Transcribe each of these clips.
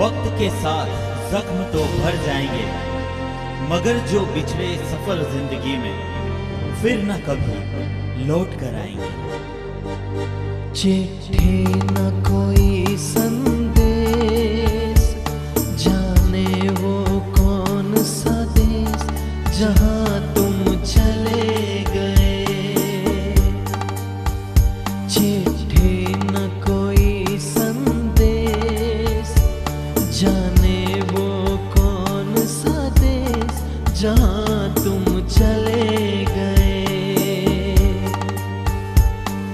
वक्त के साथ जख्म तो भर जाएंगे, मगर जो बिछड़े सफर जिंदगी में फिर न कभी लौट कर आएंगे। चिट्ठी न कोई संदेश, जाने वो कौन सा देश जहाँ तुम चले गए। चिट्ठी न कोई संदेश, जाने वो कौन सा देश जहाँ तुम चले गए।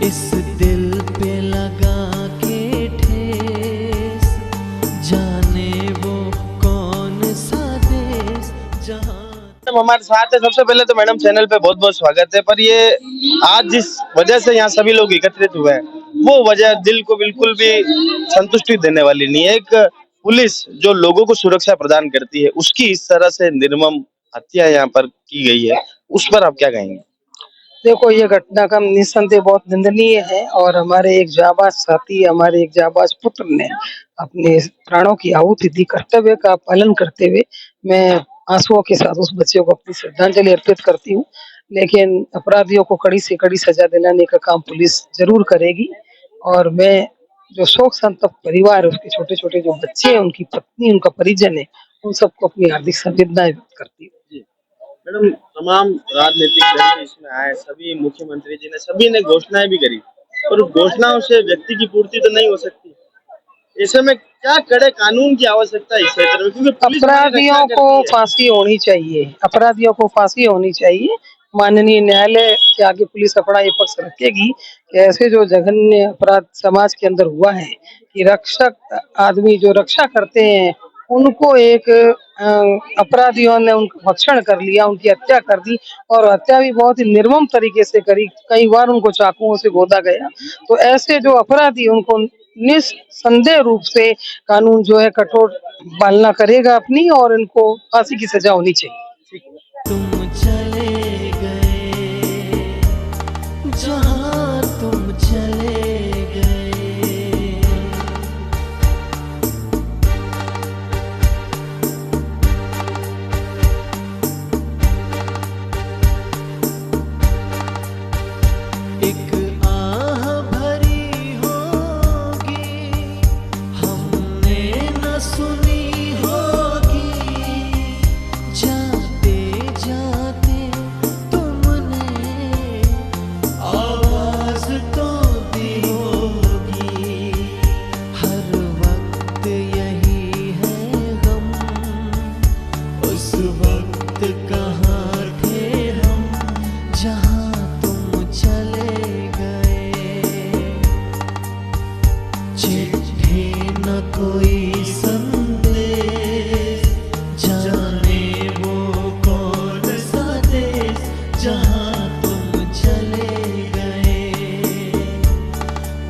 इस दिल पे लगा के ठेस, जाने वो कौन सा देश जहाँ। हमारे साथ है। सबसे पहले तो मैडम चैनल पे बहुत बहुत स्वागत है। पर ये आज जिस वजह से यहाँ सभी लोग एकत्रित हुए हैं, वो वजह दिल को बिल्कुल भी संतुष्टि देने वाली नहीं है। एक पुलिस जो लोगों को सुरक्षा प्रदान करती है, उसकी इस तरह से निर्मम हत्या यहाँ पर की गई है, उस पर आप क्या कहेंगे? देखो, ये घटना का निस्संदेह बहुत निंदनीय है और हमारे एक जाबाज साथी, हमारे एक जाबाज पुत्र ने अपने प्राणों की आहुति दी। कर्तव्य का पालन करते हुए मैं आंसुओं के साथ उस बच्चे को अपनी श्रद्धांजलि अर्पित करती हूँ। लेकिन अपराधियों को कड़ी से कड़ी सजा दिलाने का काम पुलिस जरूर करेगी। और मैं जो शोक संतप्त परिवार है, उसके छोटे छोटे जो बच्चे हैं, उनकी पत्नी, उनका परिजन है, उन सबको अपनी हार्दिक संवेदनाएं व्यक्त करती हूँ। मैडम, तमाम राजनीतिक दल इसमें आए, सभी मुख्यमंत्री जी ने, सभी ने घोषणाएं भी करी, पर घोषणाओं से व्यक्ति की पूर्ति तो नहीं हो सकती। ऐसे में क्या कड़े कानून की आवश्यकता है इस क्षेत्र में, क्योंकि पुलिस अपराधियों को फांसी होनी चाहिए, अपराधियों को फांसी होनी चाहिए। माननीय न्यायालय के आगे पुलिस अपना ये पक्ष रखेगी कि ऐसे जो जघन्य अपराध समाज के अंदर हुआ है कि रक्षक आदमी जो रक्षा करते हैं, उनको एक अपराधियों ने उनका भक्षण कर लिया, उनकी हत्या कर दी। और हत्या भी बहुत ही निर्मम तरीके से करी, कई बार उनको चाकुओं से गोदा गया। तो ऐसे जो अपराधी, उनको निस्संदेह रूप से कानून जो है कठोर पालना करेगा अपनी, और इनको फांसी की सजा होनी चाहिए। तुम चले गए जहाँ तुम चले गए। एक आह भरी होगी, हमने न सुनी होगी, जाते जाते तुमने आवाज तो दी होगी। हर वक्त यही है गम, उस वक्त कहाँ थे हम जहाँ तुम चले गए। चिट्ठी न कोई संदेश, जाने वो कौन सा देश जहाँ तुम चले गए।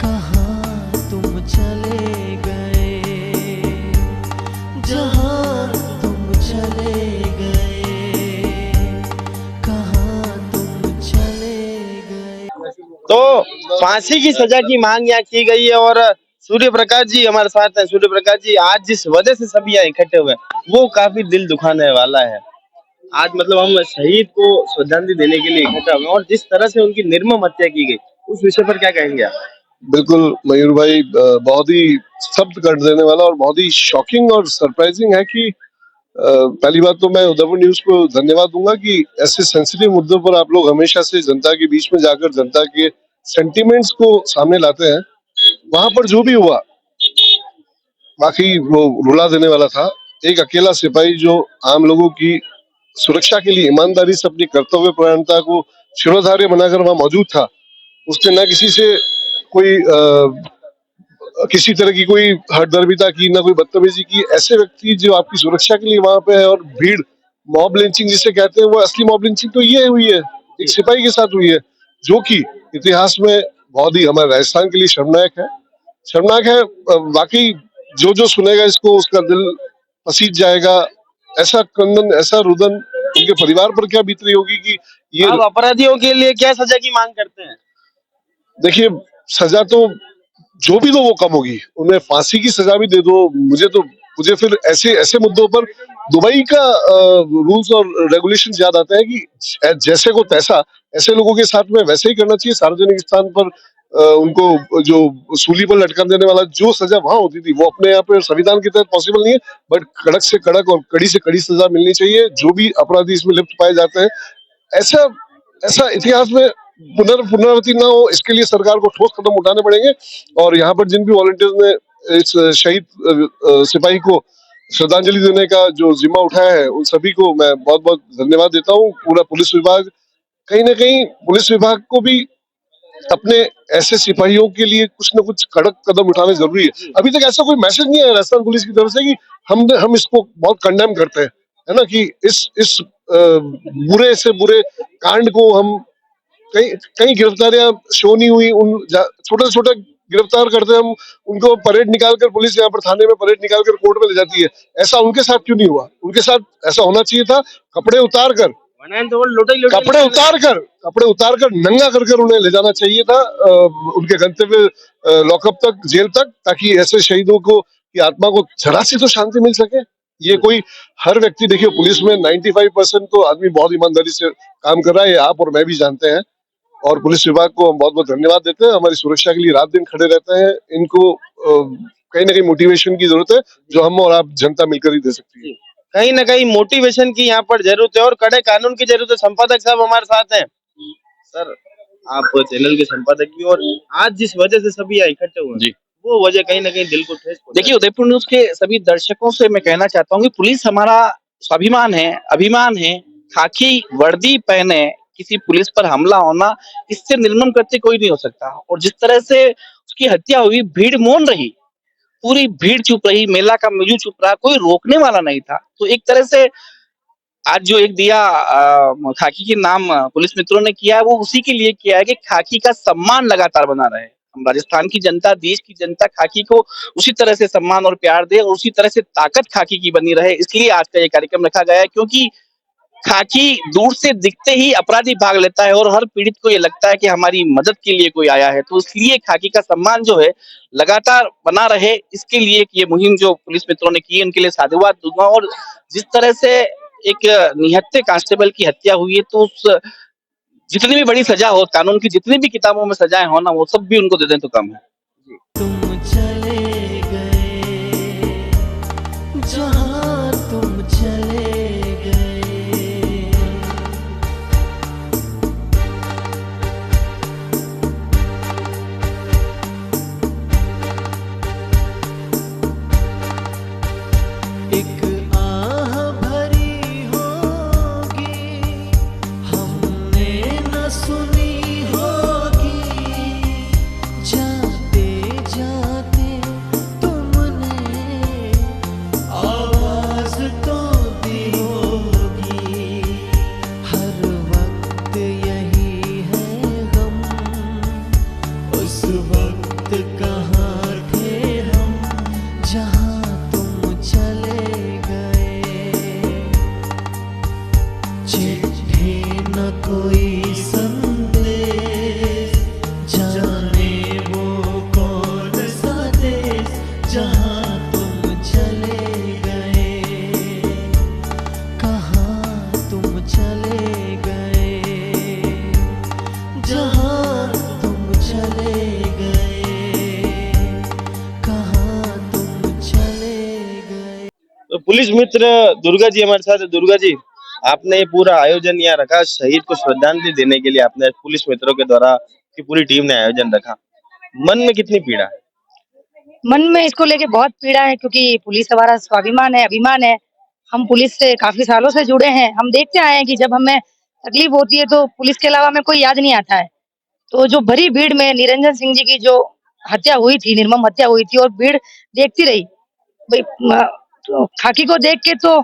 कहाँ तुम चले गए, जहाँ तुम चले गए। कहाँ तुम चले गए। तो फांसी की सजा की मांग यहाँ की गई है। और सूर्य प्रकाश जी हमारे साथ हैं। सूर्य प्रकाश जी, आज जिस वजह से सभी यहाँ इकट्ठे हुए हैं, वो काफी दिल दुखाने वाला है। आज मतलब हम शहीद को श्रद्धांजलि देने के लिए इकट्ठा हुए हैं, और जिस तरह से उनकी निर्मम हत्या की गई, उस विषय पर क्या कहेंगे आप? बिल्कुल मयूर भाई, बहुत ही स्तब्ध कर देने वाला और बहुत ही शॉकिंग और सरप्राइजिंग है कि पहली बात तो मैं उदयपुर न्यूज को धन्यवाद दूंगा कि ऐसे सेंसिटिव मुद्दों पर आप लोग हमेशा से जनता के बीच में जाकर जनता के सेंटिमेंट्स को सामने लाते हैं। वहां पर जो भी हुआ, बाकी वो रुला देने वाला था। एक अकेला सिपाही जो आम लोगों की सुरक्षा के लिए ईमानदारी से अपनी कर्तव्य परायणता को शिरोधार्य बनाकर वहां मौजूद था, उसने न किसी से कोई किसी तरह की कोई हठधर्मिता की, ना कोई बदतमीजी की। ऐसे व्यक्ति जो आपकी सुरक्षा के लिए वहां पे है, और भीड़, मॉब लिंचिंग जिसे कहते हैं, वो असली मॉब लिंचिंग तो ये हुई है, एक सिपाही के साथ हुई है, जो कि इतिहास में बहुत ही हमारे राजस्थान के लिए शर्मनाक है। शर्मनाक है वाकई। जो जो सुनेगा इसको, उसका दिल पसीज जाएगा। ऐसा क्रंदन, ऐसा रुदन उनके परिवार पर क्या बीत रही होगी कि ये। आप अपराधियों के लिए क्या सजा की मांग करते हैं? देखिए, सजा तो जो भी दो वो कम होगी, उन्हें फांसी की सजा भी दे दो, मुझे तो मुझे फिर ऐसे ऐसे मुद्दों पर दुबई का रूल्स और रेगुलेशन याद आता है कि जैसे को तैसा, ऐसे लोगों के साथ में वैसे ही करना चाहिए। सार्वजनिक स्थान पर उनको जो सूली पर लटका देने वाला जो सजा वहां होती थी वो अपने यहाँ पे संविधान के तहत पॉसिबल नहीं है, बट कड़क से कड़क और कड़ी से कड़ी सजा मिलनी चाहिए जो भी अपराधी इसमें लिप्त पाए जाते हैं। ऐसा ऐसा इतिहास में पुनरावृत्ति ना हो, इसके लिए सरकार को ठोस कदम उठाने पड़ेंगे। और यहाँ पर जिन भी वॉलंटियर्स ने इस शहीद सिपाही को श्रद्धांजलि देने का जो जिम्मा उठाया है, उन सभी को मैं बहुत बहुत धन्यवाद देता हूँ। पूरा पुलिस विभाग, कहीं ना कहीं पुलिस विभाग को भी अपने ऐसे सिपाहियों के लिए कुछ न कुछ कड़क कदम उठाने जरूरी है। अभी तक ऐसा कोई मैसेज नहीं आया राजस्थान पुलिस की तरफ से कि हम इसको बहुत कंडेम करते हैं, है ना, कि इस बुरे से बुरे कांड को हम कई कई गिरफ्तारियां शो नहीं हुई, उन छोटे से छोटे गिरफ्तार करते हैं हम उनको, परेड निकालकर पुलिस यहाँ पर थाने में परेड निकालकर कोर्ट में ले जाती है। ऐसा उनके साथ क्यों नहीं हुआ? उनके साथ ऐसा होना चाहिए था, कपड़े उतार कर कपड़े उतार कर नंगा कर कर उन्हें ले जाना चाहिए था उनके गंतव्य लॉकअप तक, जेल तक, ताकि ऐसे शहीदों को की आत्मा को जरा सी तो शांति मिल सके। ये कोई हर व्यक्ति, देखिए पुलिस में 95% तो आदमी बहुत ईमानदारी से काम कर रहा है, ये आप और मैं भी जानते हैं। और पुलिस विभाग को हम बहुत बहुत धन्यवाद देते हैं, हमारी सुरक्षा के लिए रात दिन खड़े रहते हैं। इनको कहीं ना कहीं मोटिवेशन की जरूरत है जो हम और आप जनता मिलकर ही दे सकती है। कहीं ना कहीं मोटिवेशन की यहाँ पर जरूरत है और कड़े कानून की जरूरत है। संपादक साहब हमारे साथ हैं। सर, आप चैनल के संपादक भी, और आज जिस वजह से सभी यहाँ इकट्ठे हुए हैं, वो वजह कहीं ना कहीं दिल को ठेस पहुंचाती है। देखिए, उदयपुर न्यूज के सभी दर्शकों से मैं कहना चाहता हूँ कि पुलिस हमारा स्वाभिमान है, अभिमान है। खाकी वर्दी पहने किसी पुलिस पर हमला होना, इससे निर्मम कृत्य कोई नहीं हो सकता। और जिस तरह से उसकी हत्या हुई, भीड़ मौन रही, पूरी भीड़ चुप रही, मेला का मेजू चुप रहा, कोई रोकने वाला नहीं था। तो एक तरह से आज जो एक दिया खाकी के नाम पुलिस मित्रों ने किया है, वो उसी के लिए किया है कि खाकी का सम्मान लगातार बना रहे। हम राजस्थान की जनता, देश की जनता खाकी को उसी तरह से सम्मान और प्यार दे और उसी तरह से ताकत खाकी की बनी रहे, इसलिए आज का ये कार्यक्रम रखा गया है। क्योंकि खाकी दूर से दिखते ही अपराधी भाग लेता है और हर पीड़ित को ये लगता है कि हमारी मदद के लिए कोई आया है। तो इसलिए खाकी का सम्मान जो है लगातार बना रहे, इसके लिए ये मुहिम जो पुलिस मित्रों ने की है, उनके लिए साधुवाद दूंगा। और जिस तरह से एक निहत्थे कांस्टेबल की हत्या हुई है, तो उस जितनी भी बड़ी सजा हो, कानून की जितनी भी किताबों में सजाएं हो ना, वो सब भी उनको दे दें तो कम है। तुम चले गए जहां तुम चले गए, एक आह भरी होगी हमने न सुनी होगी, जाते जाते तुमने आवाज तो दी होगी। हर वक्त यही है गम, उस वक्त कहाँ थे हम जहाँ तुम चले गए। चिट्ठी न कोई संदेश, जाने वो कौन सा देश जहाँ तुम चले गए, कहाँ तुम चले गए, जहाँ तुम चले गए, कहाँ तुम चले गए। तो पुलिस मित्र दुर्गा जी हमारे साथ है। दुर्गा जी, आपने ये पूरा आयोजन यहाँ रखा, शहीद को श्रद्धांजलि देने के लिए आपने पुलिस मित्रों के द्वारा की पूरी टीम ने आयोजन रखा, मन में कितनी पीड़ा है? मन में इसको लेके बहुत पीड़ा है, क्योंकि पुलिस हमारा स्वाभिमान है, अभिमान है। हम पुलिस से काफी सालों से जुड़े हैं। हम देखते आए हैं कि जब हमें तकलीफ होती है तो पुलिस के अलावा हमें कोई याद नहीं आता है। तो जो भरी भीड़ में निरंजन सिंह जी की जो हत्या हुई थी, निर्मम हत्या हुई थी, और भीड़ देखती रही। भाई तो खाकी को देख के तो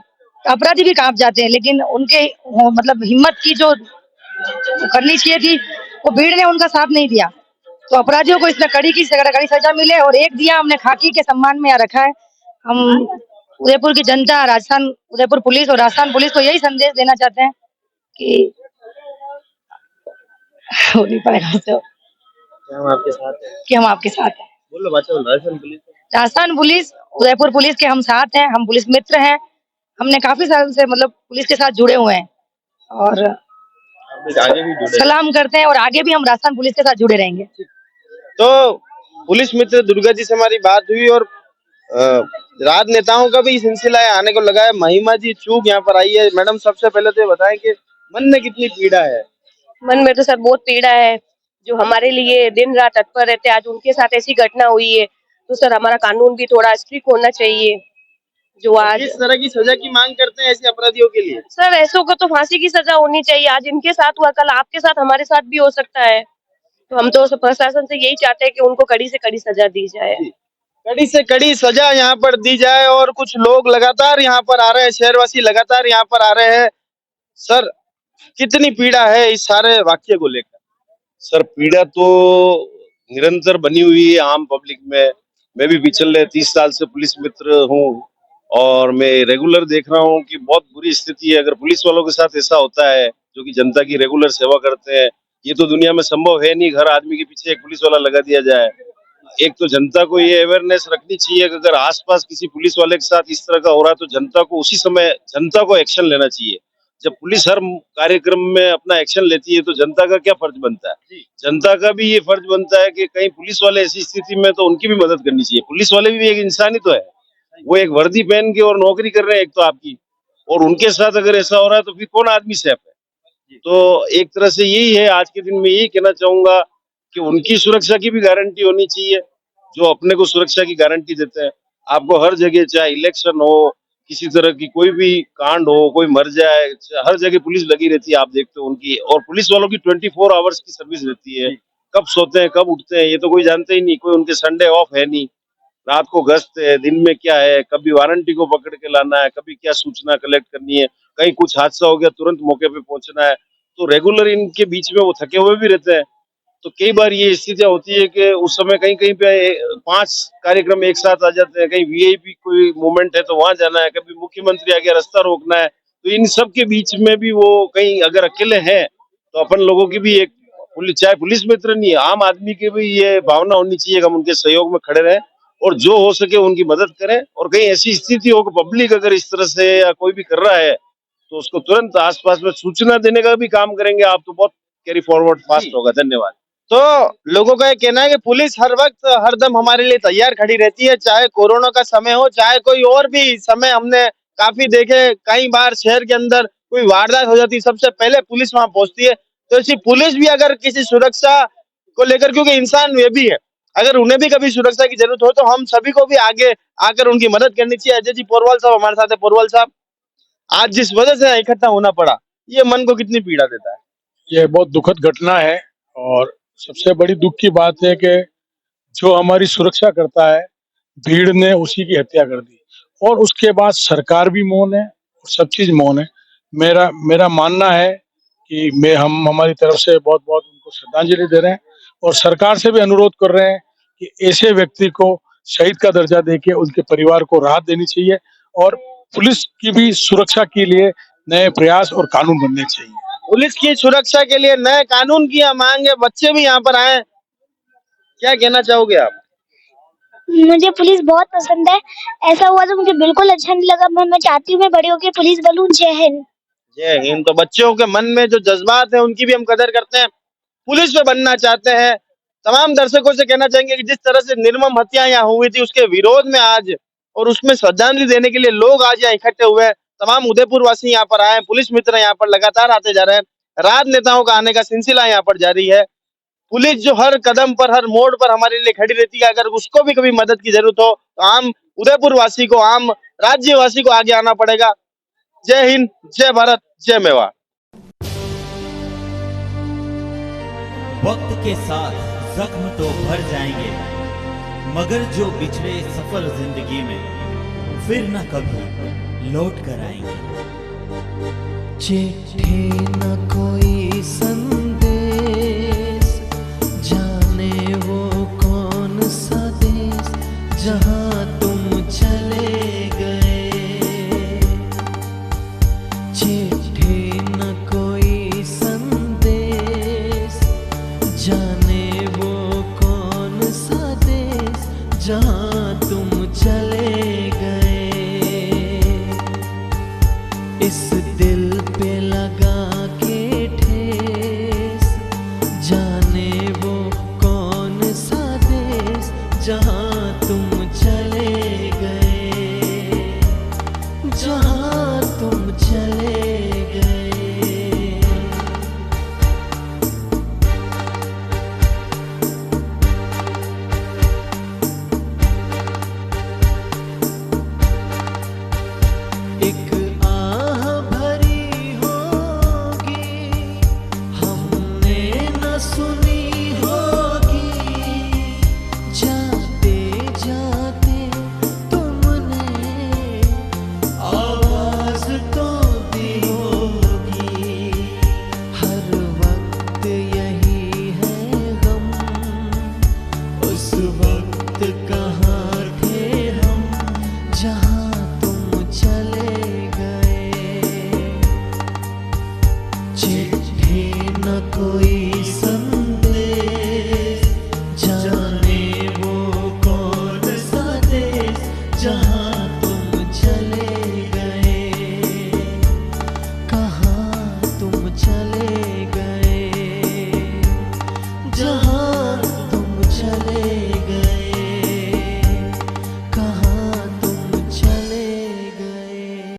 अपराधी भी कांप जाते हैं, लेकिन उनके मतलब हिम्मत की जो करनी चाहिए थी, वो भीड़ ने उनका साथ नहीं दिया। तो अपराधियों को इसमें कड़ी सजा मिले। और एक दिया हमने खाकी के सम्मान में यहाँ रखा है। हम उदयपुर की जनता, राजस्थान उदयपुर पुलिस और राजस्थान पुलिस को यही संदेश देना चाहते हैं कि हो नहीं पाएगा तो हम आपके साथ हैं। कि हम आपके साथ हैं। बोलो बात, Rajasthan police Rajasthan police Udaipur police के हम साथ हैं, हम पुलिस मित्र हैं। हमने काफी साल से मतलब पुलिस के साथ जुड़े हुए हैं और आगे भी जुड़े। सलाम करते हैं और आगे भी हम राजस्थान पुलिस के साथ जुड़े रहेंगे। तो पुलिस मित्र दुर्गा जी से हमारी बात हुई और राजनेताओं का भी इस सिलसिला आने को लगा है। महिमा जी चूक यहाँ पर आई है। मैडम, सबसे पहले तो ये बताएं कि मन में कितनी पीड़ा है? मन में तो सर बहुत पीड़ा है। जो हमारे लिए दिन रात तत्पर रहते हैं, आज उनके साथ ऐसी घटना हुई है, तो सर हमारा कानून भी थोड़ा स्ट्रिक्ट होना चाहिए। जो आज किस तरह की सजा की मांग करते हैं ऐसे अपराधियों के लिए? सर ऐसों को तो फांसी की सजा होनी चाहिए। आज इनके साथ हुआ, कल आपके साथ, हमारे साथ भी हो सकता है। तो हम तो प्रशासन से यही चाहते हैं कि उनको कड़ी से कड़ी सजा दी जाए। कड़ी से कड़ी सजा यहाँ पर दी जाए। और कुछ लोग लगातार यहाँ पर आ रहे हैं, शहरवासी लगातार यहाँ पर आ रहे हैं। सर, कितनी पीड़ा है इस सारे वाक्य को लेकर? सर, पीड़ा तो निरंतर बनी हुई है आम पब्लिक में। मैं भी पिछले 30 साल से पुलिस मित्र हूँ और मैं रेगुलर देख रहा हूँ कि बहुत बुरी स्थिति है। अगर पुलिस वालों के साथ ऐसा होता है जो कि जनता की रेगुलर सेवा करते हैं, ये तो दुनिया में संभव है नहीं। हर आदमी के पीछे एक पुलिस वाला लगा दिया जाए। एक तो जनता को ये अवेयरनेस रखनी चाहिए कि अगर आसपास किसी पुलिस वाले के साथ इस तरह का हो रहा है तो जनता को उसी समय जनता को एक्शन लेना चाहिए। जब पुलिस हर कार्यक्रम में अपना एक्शन लेती है तो जनता का क्या फर्ज बनता है? जनता का भी ये फर्ज बनता है कि कहीं पुलिस वाले ऐसी स्थिति में तो उनकी भी मदद करनी चाहिए। पुलिस वाले भी एक इंसान ही तो है। वो एक वर्दी पहन के और नौकरी कर रहे हैं एक तो आपकी, और उनके साथ अगर ऐसा हो रहा है तो फिर कौन आदमी सेफ है? तो एक तरह से यही है। आज के दिन में यही कहना चाहूंगा कि उनकी सुरक्षा की भी गारंटी होनी चाहिए जो अपने को सुरक्षा की गारंटी देते हैं। आपको हर जगह, चाहे इलेक्शन हो, किसी तरह की कोई भी कांड हो, कोई मर जाए, हर जगह पुलिस लगी रहती है। आप देखते हो उनकी, और पुलिस वालों की 24 आवर्स की सर्विस रहती है। कब सोते हैं कब उठते हैं ये तो कोई जानते ही नहीं। कोई उनके संडे ऑफ है नहीं। रात को गश्त है, दिन में क्या है, कभी वारंटी को पकड़ के लाना है, कभी क्या सूचना कलेक्ट करनी है, कहीं कुछ हादसा हो गया तुरंत मौके पे पहुंचना है। तो रेगुलर इनके बीच में वो थके हुए भी रहते हैं। तो कई बार ये स्थितियां होती है कि उस समय कहीं कहीं पे 5 कार्यक्रम एक साथ आ जाते हैं। कहीं वीआईपी कोई मूवमेंट है तो वहां जाना है, कभी मुख्यमंत्री आ गया रास्ता रोकना है। तो इन सब के बीच में भी वो कहीं अगर अकेले हैं तो अपन लोगों की भी एक चाहे पुलिस मित्र नहीं है, आम आदमी की भी ये भावना होनी चाहिए कि हम उनके सहयोग में खड़े रहें और जो हो सके उनकी मदद करें। और कहीं ऐसी स्थिति हो कि पब्लिक अगर इस तरह से या कोई भी कर रहा है तो उसको तुरंत आसपास में सूचना देने का भी काम करेंगे आप तो बहुत कैरी फॉरवर्ड फास्ट होगा। धन्यवाद। तो लोगों का ये कहना है कि पुलिस हर वक्त हरदम हमारे लिए तैयार खड़ी रहती है, चाहे कोरोना का समय हो, चाहे कोई और भी समय। हमने काफी देखे, कई बार शहर के अंदर कोई वारदात हो जाती है, सबसे पहले पुलिस वहां पहुंचती है। तो ऐसी पुलिस भी अगर किसी सुरक्षा को लेकर, क्योंकि इंसान वे भी है, अगर उन्हें भी कभी सुरक्षा की जरूरत हो तो हम सभी को भी आगे आकर उनकी मदद करनी चाहिए। अजय जी पोरवाल साहब हमारे साथ है। पोरवाल साहब, आज जिस वजह से इकट्ठा होना पड़ा, ये मन को कितनी पीड़ा देता है? ये बहुत दुखद घटना है और सबसे बड़ी दुख की बात है कि जो हमारी सुरक्षा करता है, भीड़ ने उसी की हत्या कर दी और उसके बाद सरकार भी मौन है और सब चीज मौन है। मेरा मानना है कि हम हमारी तरफ से बहुत बहुत उनको श्रद्धांजलि दे रहे हैं और सरकार से भी अनुरोध कर रहे हैं कि ऐसे व्यक्ति को शहीद का दर्जा देके उनके परिवार को राहत देनी चाहिए और पुलिस की भी सुरक्षा के लिए नए प्रयास और कानून बनने चाहिए। पुलिस की सुरक्षा के लिए नए कानून की मांग है। बच्चे भी यहाँ पर आए, क्या कहना चाहोगे आप? मुझे पुलिस बहुत पसंद है। ऐसा हुआ तो मुझे बिल्कुल अच्छा नहीं लगा। मैं चाहती हूँ मैं बड़ी होकर पुलिस बनूं। जय हिंद। जय हिंद। तो बच्चों के मन में जो जज्बात है उनकी भी हम कदर करते हैं, पुलिस में बनना चाहते हैं। तमाम दर्शकों से कहना चाहेंगे कि जिस तरह से निर्मम हत्या यहाँ हुई थी उसके विरोध में आज और उसमें श्रद्धांजलि देने के लिए लोग आज यहाँ इकट्ठे हुए हैं। तमाम उदयपुर वासी यहाँ पर आए, पुलिस मित्र यहाँ पर लगातार आते जा रहे हैं। राजनेताओं का आने का सिलसिला यहाँ पर जारी है। पुलिस जो हर कदम पर, हर मोड़ पर हमारे लिए खड़ी रहती है। अगर उसको भी कभी मदद की जरूरत हो तो आम उदयपुर वासी को, आम राज्यवासी को आगे आना पड़ेगा। जय हिंद, जय भारत, जय मेवाड़। वक्त के साथ जख्म तो भर जाएंगे, मगर जो बिछड़े सफर जिंदगी में फिर न कभी लौट कर आएंगे। चिट्ठी न कोई संदेश, जाने वो कौन सा देश जहां तुम चले गए। चिट्ठी न कोई संदेश, जाने वो कौन सा देश जहां तुम चले जहाँ तुम चले गए, जहाँ तुम चले गए। एक आह भरी होगी हमने न सुनी होगी, जाते जाते तुमने आवाज तो दी होगी। हर वक्त यही है गम, उस वक्त कहाँ थे हम जहाँ तुम चले गए। चिट्ठी न कोई संदेश, जाने वो कौन सा देश जहाँ